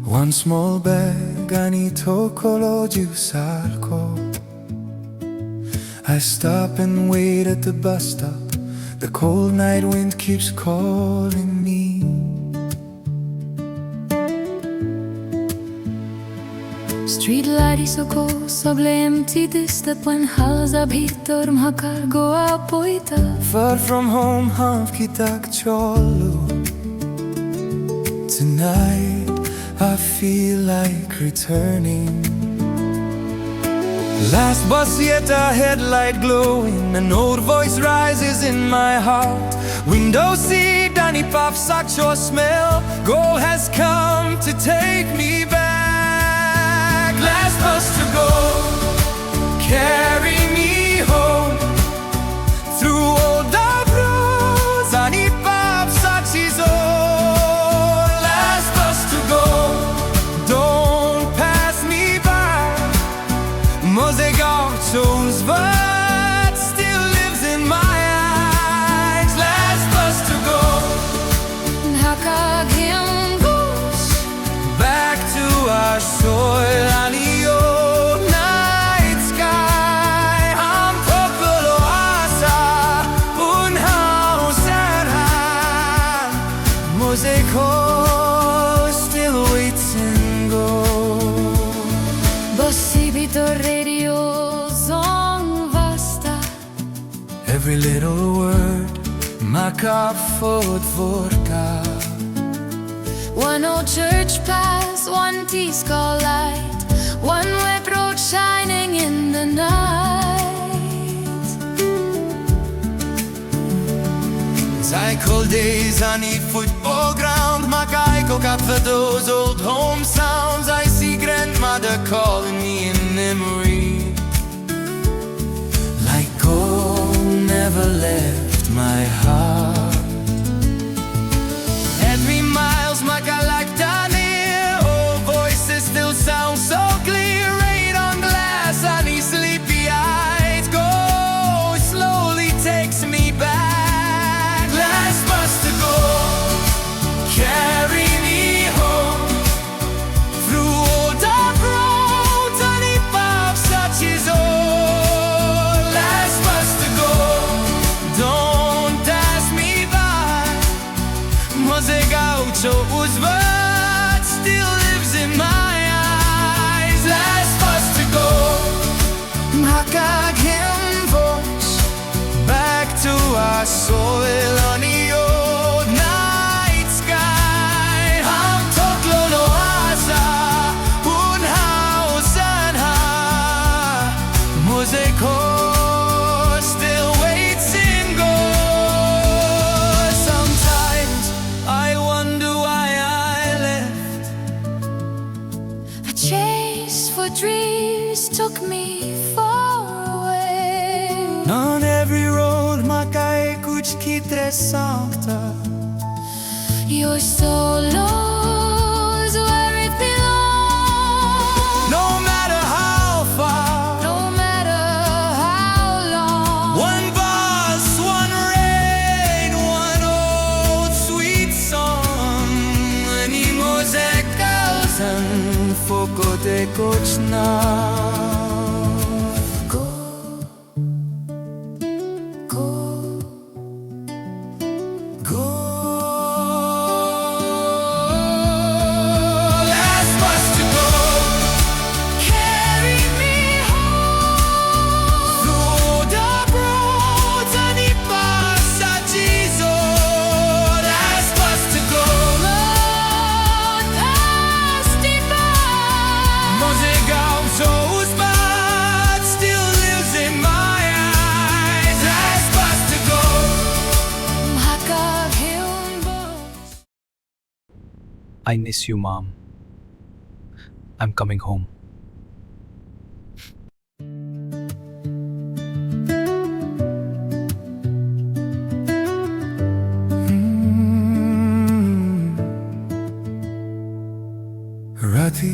One small bag ganito kolodyo salko. I stop and wait at the bus stop. The cold night wind keeps calling me. Street light isoko soble empty dista puen halza bhitor mhakar goa poita. Far from home half kitak cholo. Tonight I feel like returning. Last bus yet a headlight glowing. An old voice rises in my heart. Window seat, Danny Pop, such your smell. Goal has come to take me back. Last bus to go, carry me home. Through old dark roads, Danny Pop, such his own. Last bus to go, don't pass me by. Mozegauchos, but still lives in my eyes. Last bus to go, Hakagim goes back to our soil and the old night sky. I'm Pokoloasa, Unhauserha. Mosaico still waits and goes. Bossibito radio song vasta. Every little word, Maka vodka. One old church pass, one T-skull light, one web road shining in the night. Cycle days on the football ground. Mikay cook up for those old home sounds. I see grandmother calling me in memory. Like gold never left my heart. Every miles Mikay like Danzeel. Old voices still sound so clear. Rain on glass on these sleepy eyes. Go slowly takes me back. Last bus to go, carry me home. Through old dark roads, Danny Pop, such his old. Last bus to go, don't pass me by. Mozegauchos, but still lives in my eyes. Last bus to go, Hakagim voice, back to our soil on the old night sky. I'm Toklonoasa, Unhausenha. Mosaico still waits in gold. Sometimes I wonder why I left. A chase for dreams took me far away. On every road, Mikay kuch ki tresakta. Your soul knows where it belongs. No matter how far, No matter how long. one bus, one rain, one old sweet song. Ani mozekalsan foko te kochna. Go, go. Go. Last bus to go, Carry me home. through the roads, Danny Pop, such his old. Last bus to go, Lord, past it by. Mozegauchos, but still lives in my eyes. Last bus to go. Hakagim goes. I miss you, Mom. I'm coming home. Rati